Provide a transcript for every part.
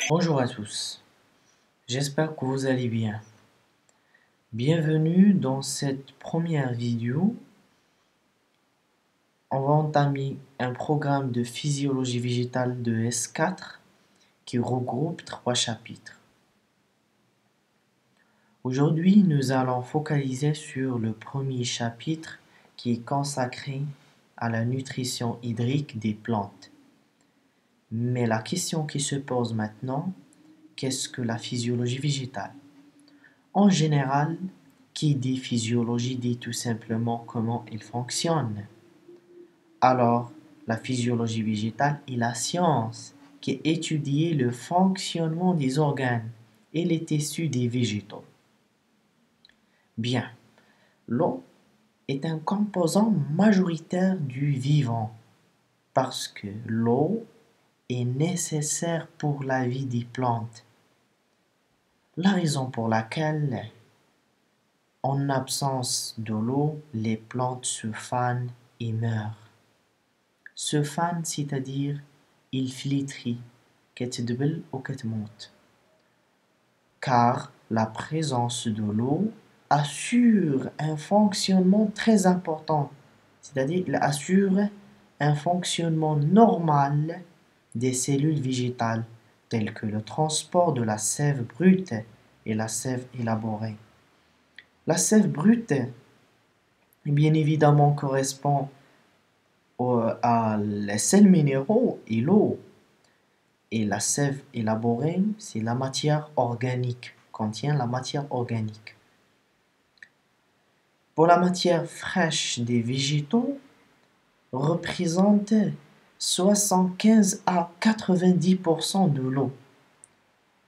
Bonjour à tous, j'espère que vous allez bien. Bienvenue dans cette première vidéo. On va entamer un programme de physiologie végétale de S4 qui regroupe 3 chapitres. Aujourd'hui, nous allons focaliser sur le premier chapitre qui est consacré à la nutrition hydrique des plantes. Mais la question qui se pose maintenant, qu'est-ce que la physiologie végétale? En général, qui dit physiologie dit tout simplement comment elle fonctionne. Alors, la physiologie végétale est la science qui étudie le fonctionnement des organes et les tissus des végétaux. Bien, l'eau est un composant majoritaire du vivant parce que l'eau est nécessaire pour la vie des plantes. La raison pour laquelle, en absence de l'eau, les plantes se fanent et meurent. Se fanent, c'est-à-dire ils flétrissent, كتدبل ou كتموت. Car la présence de l'eau assure un fonctionnement très important, c'est-à-dire il assure un fonctionnement normal des cellules végétales, telles que le transport de la sève brute et la sève élaborée. La sève brute, bien évidemment, correspond à les sels minéraux et l'eau. Et la sève élaborée, c'est la matière organique, contient la matière organique. Pour la matière fraîche des végétaux, représente 75 à 90% de l'eau.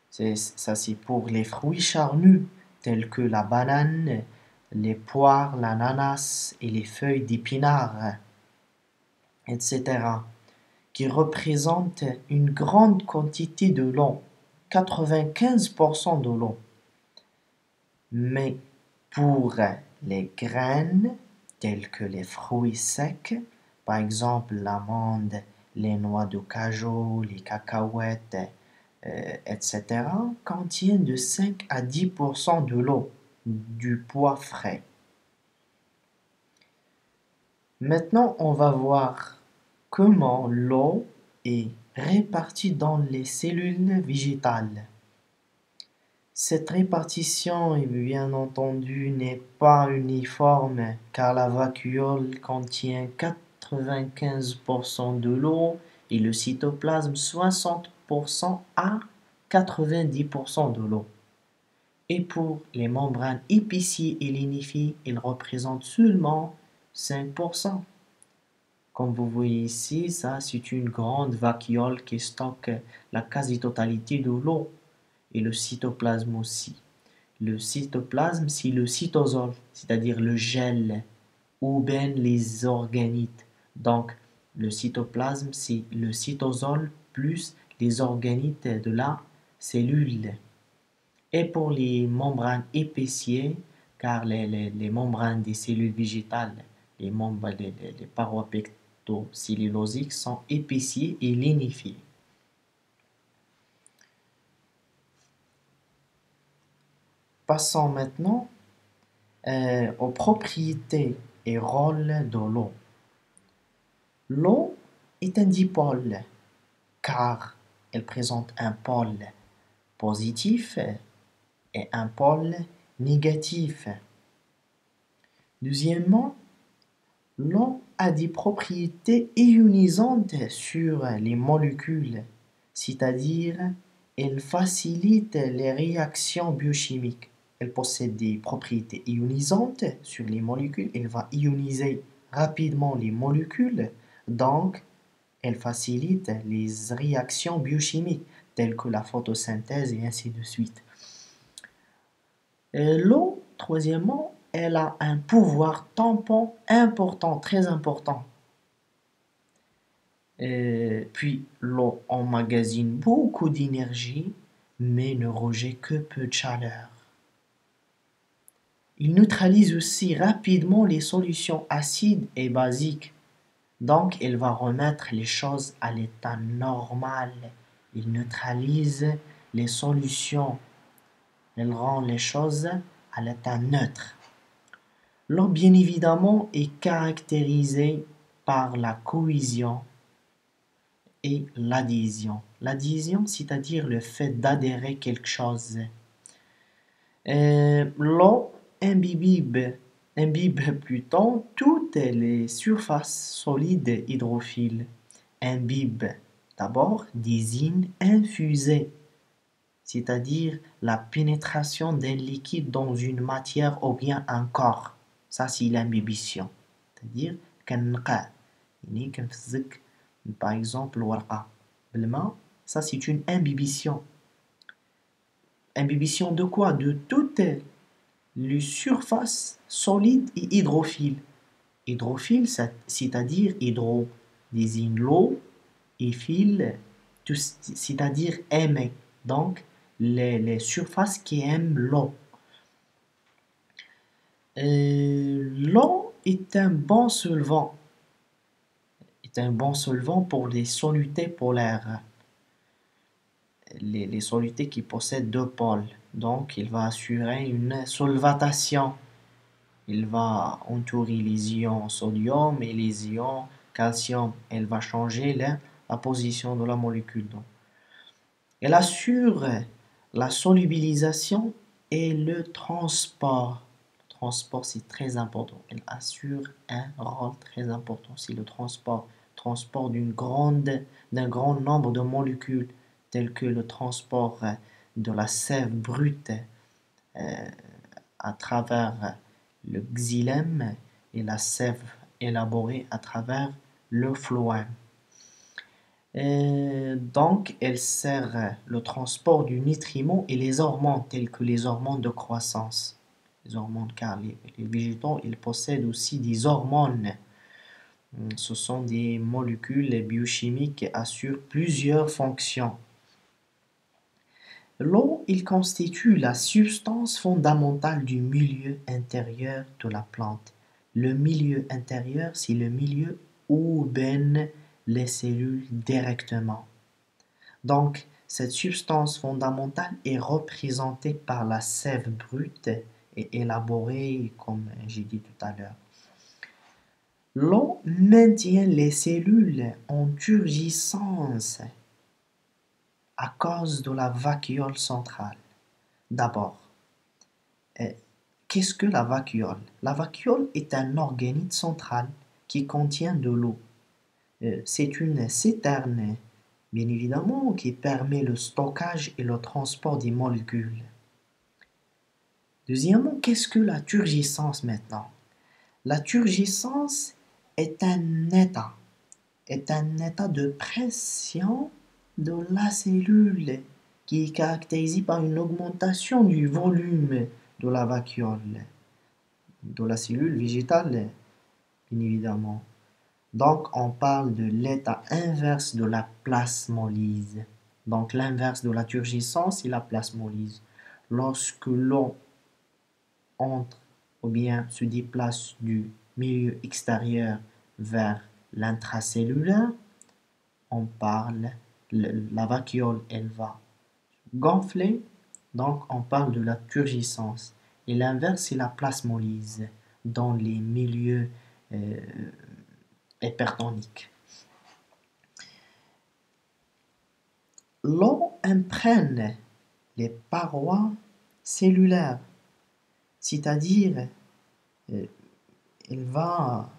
Ça, c'est pour les fruits charnus, tels que la banane, les poires, l'ananas et les feuilles d'épinards, etc., qui représentent une grande quantité de l'eau, 95% de l'eau. Mais pour les graines, telles que les fruits secs, par exemple l'amande, les noix de cajou, les cacahuètes, etc., contiennent de 5 à 10% de l'eau, du poids frais. Maintenant, on va voir comment l'eau est répartie dans les cellules végétales. Cette répartition, bien entendu, n'est pas uniforme car la vacuole contient 95% de l'eau et le cytoplasme 60% à 90% de l'eau. Et pour les membranes épiciers et lignifiées, ils représentent seulement 5%. Comme vous voyez ici, ça c'est une grande vacuole qui stocke la quasi-totalité de l'eau. Et le cytoplasme aussi. Le cytoplasme, c'est le cytosol, c'est-à-dire le gel, ou bien les organites. Donc, le cytoplasme, c'est le cytosol plus les organites de la cellule. Et pour les membranes épiciers, car les membranes des cellules végétales, les parois pectocellulosiques sont épiciées et lignifiées. Passons maintenant aux propriétés et rôles de l'eau. L'eau est un dipôle car elle présente un pôle positif et un pôle négatif. Deuxièmement, l'eau a des propriétés ionisantes sur les molécules, c'est-à-dire elle facilite les réactions biochimiques. Elle possède des propriétés ionisantes sur les molécules. Elle va ioniser rapidement les molécules. Donc, elle facilite les réactions biochimiques telles que la photosynthèse et ainsi de suite. L'eau, troisièmement, elle a un pouvoir tampon important, très important. Puis, l'eau emmagasine beaucoup d'énergie, mais ne rejette que peu de chaleur. Il neutralise aussi rapidement les solutions acides et basiques. Donc, elle va remettre les choses à l'état normal Il neutralise les solutions. Il rend les choses à l'état neutre. L'eau, bien évidemment, est caractérisée par la cohésion et l'adhésion. L'adhésion, c'est-à-dire le fait d'adhérer quelque chose. L'eau imbibe plutôt toutes les surfaces solides hydrophiles. Imbibe, d'abord, désigne infuser, c'est-à-dire la pénétration d'un liquide dans une matière ou bien un corps. Ça, c'est l'imbibition. C'est-à-dire, par exemple, الورقة بالماء. Ça, c'est une imbibition. Imbibition de quoi? De toutes les surfaces solides et hydrophiles. Hydrophile, c'est-à-dire hydro désigne l'eau et phile, c'est-à-dire aimer. Donc, les surfaces qui aiment l'eau. L'eau est un bon solvant. Est un bon solvant pour les solutés polaires. Les solutés qui possèdent deux pôles. Donc, il va assurer une solvatation. Il va entourer les ions sodium et les ions calcium. Elle va changer la position de la molécule d'eau. Elle assure la solubilisation et le transport. Le transport, c'est très important. Elle assure un rôle très important. C'est le transport. Transport d'un grand nombre de molécules, tel que le transport de la sève brute à travers le xylème et la sève élaborée à travers le phloème. Donc, elle sert le transport du nutriment et les hormones, telles que les hormones de croissance. Les hormones, car les végétaux, ils possèdent aussi des hormones. Ce sont des molécules biochimiques qui assurent plusieurs fonctions. L'eau, il constitue la substance fondamentale du milieu intérieur de la plante. Le milieu intérieur, c'est le milieu où baignent les cellules directement. Donc, cette substance fondamentale est représentée par la sève brute et élaborée, comme j'ai dit tout à l'heure. L'eau maintient les cellules en turgescence à cause de la vacuole centrale. D'abord, qu'est-ce que la vacuole? La vacuole est un organite central qui contient de l'eau. C'est une citerne, bien évidemment, qui permet le stockage et le transport des molécules. Deuxièmement, qu'est-ce que la turgescence maintenant? La turgescence est un état de pression de la cellule qui est caractérisé par une augmentation du volume de la vacuole, de la cellule végétale, bien évidemment. Donc, on parle de l'état inverse de la plasmolyse. Donc, l'inverse de la turgescence, c'est la plasmolyse. Lorsque l'eau entre ou bien se déplace du milieu extérieur vers l'intracellulaire, on parle, la vacuole, elle va gonfler, donc on parle de la turgescence. Et l'inverse, c'est la plasmolyse dans les milieux hypertoniques. L'eau imprègne les parois cellulaires, c'est-à-dire il va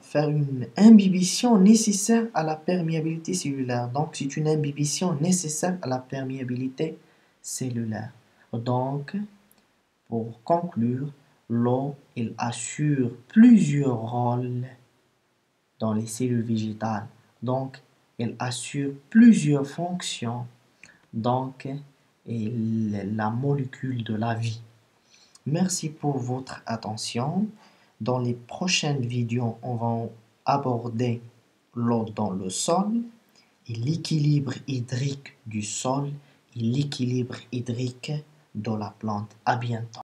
faire une imbibition nécessaire à la perméabilité cellulaire. Donc, c'est une imbibition nécessaire à la perméabilité cellulaire. Donc, pour conclure, l'eau, elle assure plusieurs rôles dans les cellules végétales. Donc, elle assure plusieurs fonctions. Donc, la molécule de la vie. Merci pour votre attention. Dans les prochaines vidéos, on va aborder l'eau dans le sol et l'équilibre hydrique du sol et l'équilibre hydrique de la plante. À bientôt.